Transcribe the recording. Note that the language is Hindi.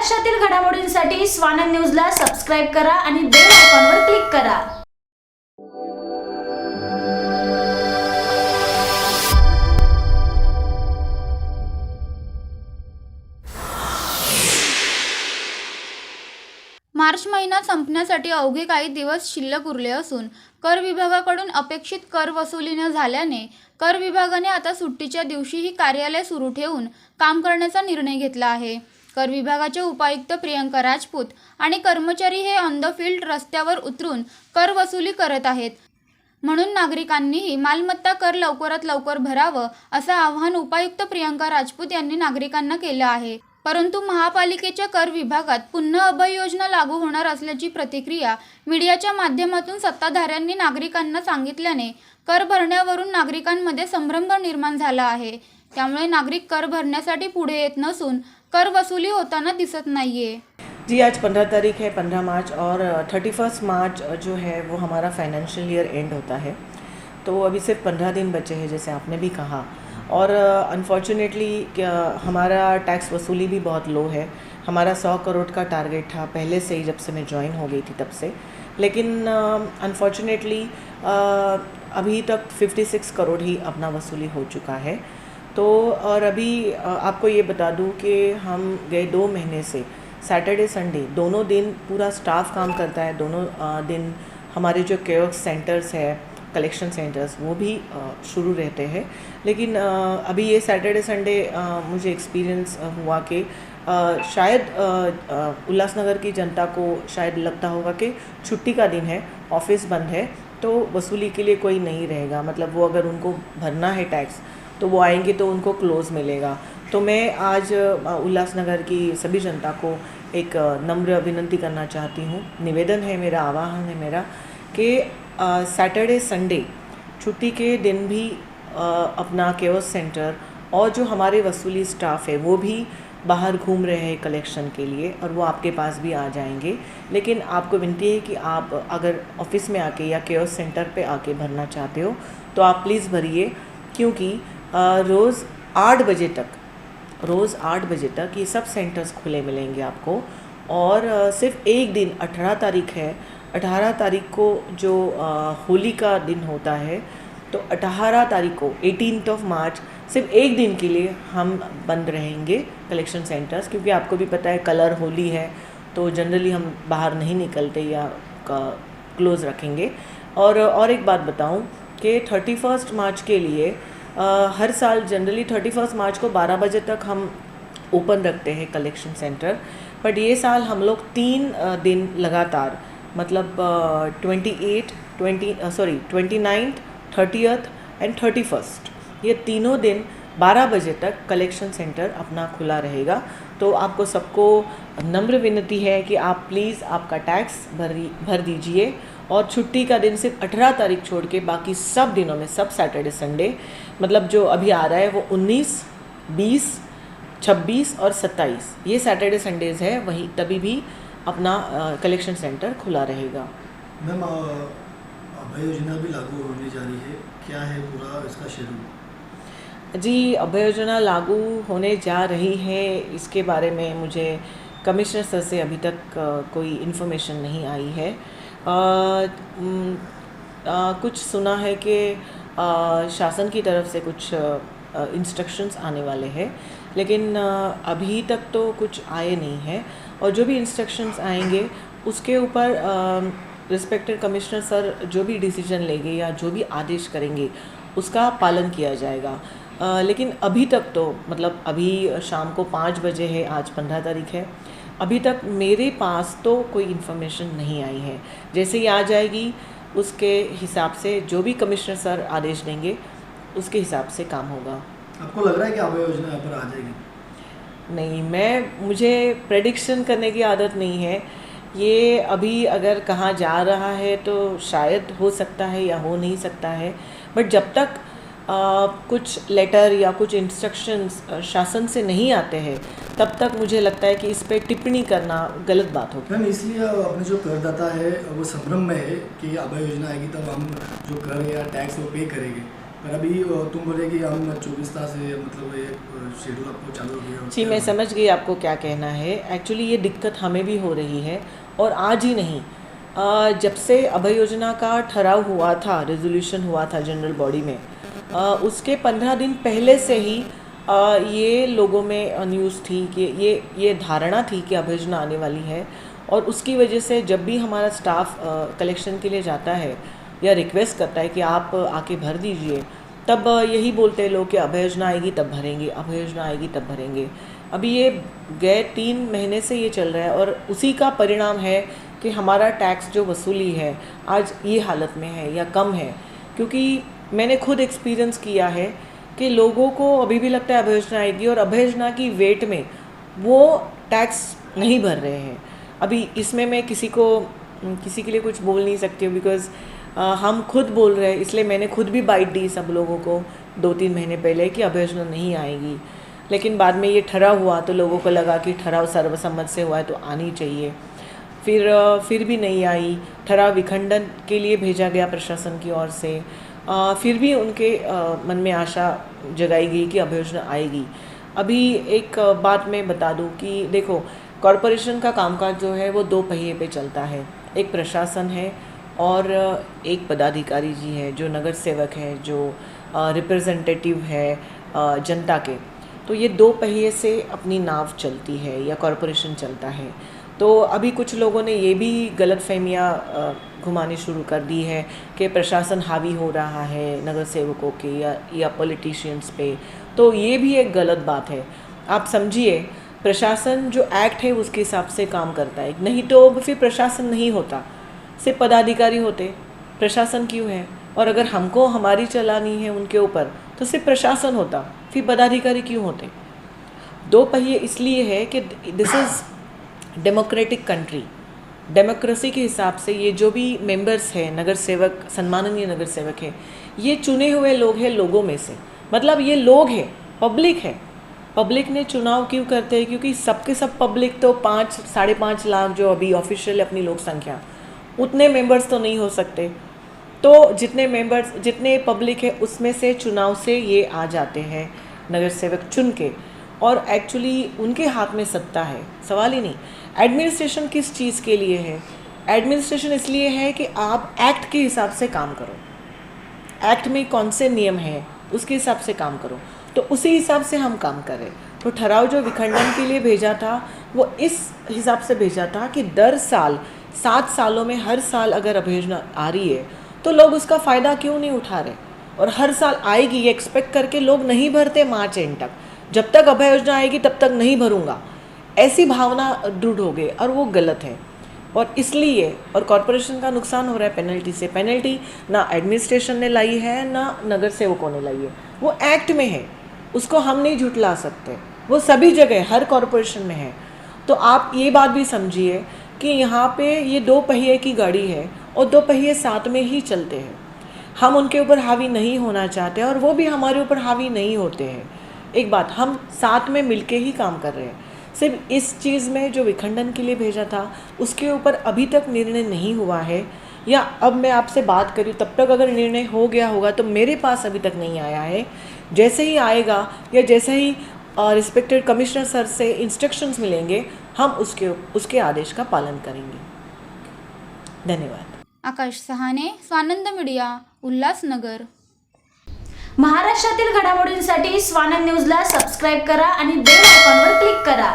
महाराष्ट्रातील घडामोडींसाठी स्वानंद न्यूजला सबस्क्राइब करा आणि बेल आयकॉनवर क्लिक करा। मार्च महिना संपण्यासाठी अवघे काही दिवस शिल्लक उरले असून कर विभागाकडून अपेक्षित कर वसुली न झाल्याने कर विभागाने आता सुट्टीच्या दिवशीही कार्यालय सुरू ठेवून काम करण्याचा निर्णय घेतला आहे। कर विभागाचे उपायुक्त प्रियंका राजपूत आणि कर्मचारी हे ऑन द फील्ड रस्त्यावर उतरून कर वसुली करत आहेत। म्हणून नागरिकांनीही मालमत्ता कर लवकरात लवकर भरावं असं आवाहन उपायुक्त प्रियंका राजपूत यांनी नागरिकांना केलं आहे। परंतु महापालिकेच्या कर विभागात पुन्हा अभय योजना लागू होणार असल्याची प्रतिक्रिया मीडियाच्या माध्यमातून सत्ताधाऱ्यांनी नागरिकांना सांगितल्याने कर भरण्यावरून नागरिकांमध्ये संभ्रम निर्माण झाला आहे। त्यामुळे नागरिक कर भरण्यासाठी पुढे येत नसून कर वसूली होताना दिसत नाहीये। जी आज 15 तारीख है, 15 मार्च और 31 मार्च जो है वो हमारा फाइनेंशियल ईयर एंड होता है। तो अभी सिर्फ 15 दिन बचे हैं जैसे आपने भी कहा, और अनफॉर्चुनेटली हमारा टैक्स वसूली भी बहुत लो है। हमारा 100 करोड़ का टारगेट था पहले से ही, जब से मैं ज्वाइन हो गई थी तब से, लेकिन अनफॉर्चुनेटली अभी तक 56 करोड़ ही अपना वसूली हो चुका है। तो और अभी आपको ये बता दूं कि हम गए 2 महीने से सैटरडे संडे दोनों दिन पूरा स्टाफ काम करता है। दोनों दिन हमारे जो कियोस्क सेंटर्स है, कलेक्शन सेंटर्स, वो भी शुरू रहते हैं। लेकिन अभी ये सैटरडे संडे मुझे एक्सपीरियंस हुआ कि शायद उल्लासनगर की जनता को शायद लगता होगा कि छुट्टी का दिन है, ऑफिस बंद है, तो वसूली के लिए कोई नहीं रहेगा। मतलब वो अगर उनको भरना है टैक्स तो वो आएंगे तो उनको क्लोज़ मिलेगा। तो मैं आज उल्लासनगर की सभी जनता को एक नम्र विनंती करना चाहती हूँ, निवेदन है मेरा, आह्वान है मेरा कि सैटरडे संडे छुट्टी के दिन भी अपना कियोस्क सेंटर और जो हमारे वसूली स्टाफ है वो भी बाहर घूम रहे हैं कलेक्शन के लिए, और वो आपके पास भी आ जाएंगे। लेकिन आपको विनती है कि आप अगर ऑफिस में आके या कियोस्क सेंटर पे आके भरना चाहते हो तो आप प्लीज़ भरिए, क्योंकि रोज़ 8 बजे तक ये सब सेंटर्स खुले मिलेंगे आपको। और सिर्फ एक दिन 18 तारीख है, 18 तारीख को जो होली का दिन होता है, तो 18 तारीख को 18 मार्च सिर्फ एक दिन के लिए हम बंद रहेंगे कलेक्शन सेंटर्स, क्योंकि आपको भी पता है कलर होली है तो जनरली हम बाहर नहीं निकलते या क्लोज़ रखेंगे। और एक बात बताऊं कि 31 मार्च के लिए हर साल जनरली 31 मार्च को 12 बजे तक हम ओपन रखते हैं कलेक्शन सेंटर, बट ये साल हम लोग 3 दिन लगातार, मतलब 29th, 30th एंड 31st, ये तीनों दिन 12 बजे तक कलेक्शन सेंटर अपना खुला रहेगा। तो आपको सबको नम्र विनती है कि आप प्लीज़ आपका टैक्स भर दीजिए, और छुट्टी का दिन सिर्फ 18 तारीख छोड़ के बाकी सब दिनों में, सब सैटरडे संडे, मतलब जो अभी आ रहा है वो 19, 20, 26 और 27 ये सैटरडे संडेज़ है, वहीं तभी भी अपना कलेक्शन सेंटर खुला रहेगा। मैम अभय योजना भी लागू होने जा रही है, क्या है पूरा इसका शेड्यूल? जी, अभय योजना लागू होने जा रही है, इसके बारे में मुझे कमिश्नर सर से अभी तक कोई इन्फॉर्मेशन नहीं आई है। कुछ सुना है कि शासन की तरफ से कुछ इंस्ट्रक्शंस आने वाले हैं, लेकिन अभी तक तो कुछ आए नहीं हैं। और जो भी इंस्ट्रक्शंस आएंगे उसके ऊपर रिस्पेक्टेड कमिश्नर सर जो भी डिसीजन लेंगे या जो भी आदेश करेंगे उसका पालन किया जाएगा। लेकिन अभी तक तो, मतलब अभी शाम को 5 बजे है, आज 15 तारीख है, अभी तक मेरे पास तो कोई इन्फॉर्मेशन नहीं आई है। जैसे ही आ जाएगी उसके हिसाब से जो भी कमिश्नर सर आदेश देंगे उसके हिसाब से काम होगा। आपको लग रहा है कि अभय योजना यहाँ पर आ जाएगी? नहीं, मुझे प्रेडिक्शन करने की आदत नहीं है। ये अभी अगर कहा जा रहा है तो शायद हो सकता है या हो नहीं सकता है, बट जब तक कुछ लेटर या कुछ इंस्ट्रक्शंस शासन से नहीं आते हैं तब तक मुझे लगता है कि इस पर टिप्पणी करना गलत बात होगी। मैम, इसलिए अपने जो करदाता है वो संभ्रम में है कि अभय योजना आएगी तब हम जो कर या टैक्स वो पे करेंगे, पर अभी तुम बोले कि हम 24 तास है, मतलब ये शेड्यूल आपको चालू हो गया। जी, मैं समझ गई आपको क्या कहना है। एक्चुअली ये दिक्कत हमें भी हो रही है, और आज ही नहीं, जब से अभय योजना का ठहराव हुआ था, रेजोल्यूशन हुआ था जनरल बॉडी में, उसके 15 दिन पहले से ही ये लोगों में न्यूज़ थी कि ये धारणा थी कि अभय योजना आने वाली है। और उसकी वजह से जब भी हमारा स्टाफ कलेक्शन के लिए जाता है या रिक्वेस्ट करता है कि आप आके भर दीजिए, तब यही बोलते हैं लोग कि अभय योजना आएगी तब भरेंगे, अभय योजना आएगी तब भरेंगे। अभी ये गए 3 महीने से ये चल रहा है, और उसी का परिणाम है कि हमारा टैक्स जो वसूली है आज ये हालत में है या कम है। क्योंकि मैंने खुद एक्सपीरियंस किया है कि लोगों को अभी भी लगता है अभय योजना आएगी, और अभय योजना की वेट में वो टैक्स नहीं भर रहे हैं। अभी इसमें मैं किसी के लिए कुछ बोल नहीं सकती हूँ, बिकॉज़ हम खुद बोल रहे हैं, इसलिए मैंने खुद भी बाइट दी सब लोगों को 2-3 महीने पहले कि अभय योजना नहीं आएगी। लेकिन बाद में ये ठहराव हुआ तो लोगों को लगा कि ठहराव सर्वसम्मत से हुआ है तो आनी चाहिए। फिर भी नहीं आई, ठहराव विखंडन के लिए भेजा गया प्रशासन की ओर से। फिर भी उनके मन में आशा जगाई गई कि अभय योजना आएगी। अभी एक बात मैं बता दूं कि देखो, कॉरपोरेशन का कामकाज जो है वो 2 पहिए पे चलता है। एक प्रशासन है और एक पदाधिकारी जी है, जो नगर सेवक है, जो रिप्रेजेंटेटिव है जनता के। तो ये 2 पहिए से अपनी नाव चलती है या कॉरपोरेशन चलता है। तो अभी कुछ लोगों ने ये भी गलतफहमियाँ घुमानी शुरू कर दी है कि प्रशासन हावी हो रहा है नगर सेवकों के या पॉलिटिशियंस पे। तो ये भी एक गलत बात है। आप समझिए, प्रशासन जो एक्ट है उसके हिसाब से काम करता है, नहीं तो फिर प्रशासन नहीं होता, सिर्फ पदाधिकारी होते, प्रशासन क्यों है? और अगर हमको हमारी चलानी है उनके ऊपर तो सिर्फ प्रशासन होता, फिर पदाधिकारी क्यों होते? 2 पहिए इसलिए है कि this is democratic country. Democracy के हिसाब से ये जो भी मेंबर्स हैं, नगर सेवक, सम्माननीय नगर सेवक हैं, ये चुने हुए लोग हैं लोगों में से। मतलब ये लोग हैं, पब्लिक है। पब्लिक ने चुनाव क्यों करते हैं? क्योंकि सबके सब पब्लिक तो 5-5.5 लाख जो अभी ऑफिशियल अपनी लोक संख्या, उतने मेंबर्स तो नहीं हो सकते। तो जितने पब्लिक है उसमें से चुनाव से ये आ जाते हैं नगर सेवक चुन के, और एक्चुअली उनके हाथ में सत्ता है, सवाल ही नहीं। एडमिनिस्ट्रेशन किस चीज़ के लिए है? एडमिनिस्ट्रेशन इसलिए है कि आप एक्ट के हिसाब से काम करो, एक्ट में कौन से नियम हैं उसके हिसाब से काम करो। तो उसी हिसाब से हम काम कर रहे। तो ठहराव जो विखंडन के लिए भेजा था वो इस हिसाब से भेजा था कि दर साल 7 सालों में हर साल अगर अभय योजना आ रही है तो लोग उसका फ़ायदा क्यों नहीं उठा रहे? और हर साल आएगी ये एक्सपेक्ट करके लोग नहीं भरते मार्च एंड तक, जब तक अभय योजना आएगी तब तक नहीं भरूंगा, ऐसी भावना दृढ़ हो गई, और वो गलत है। और इसलिए और कॉरपोरेशन का नुकसान हो रहा है पेनल्टी से। पेनल्टी ना एडमिनिस्ट्रेशन ने लाई है ना नगर सेवकों ने लाई है, वो एक्ट में है, उसको हम नहीं झुठला सकते, वो सभी जगह हर कॉरपोरेशन में है। तो आप ये बात भी समझिए कि यहाँ पे ये 2 पहिए की गाड़ी है और 2 पहिए साथ में ही चलते हैं। हम उनके ऊपर हावी नहीं होना चाहते और वो भी हमारे ऊपर हावी नहीं होते हैं। एक बात, हम साथ में मिलके ही काम कर रहे हैं। सिर्फ इस चीज़ में जो विखंडन के लिए भेजा था उसके ऊपर अभी तक निर्णय नहीं हुआ है, या अब मैं आपसे बात करूँ तब तक अगर निर्णय हो गया होगा तो मेरे पास अभी तक नहीं आया है। जैसे ही आएगा या जैसे ही रिस्पेक्टेड कमिश्नर सर से इंस्ट्रक्शंस मिलेंगे, हम उसके आदेश का पालन करेंगे। धन्यवाद। आकाश सहाने, स्वानंद मीडिया, उल्हासनगर। महाराष्ट्रातील घडामोडींसाठी स्वानंद न्यूजला सबस्क्राईब करा आणि बेल आयकॉनवर क्लिक करा।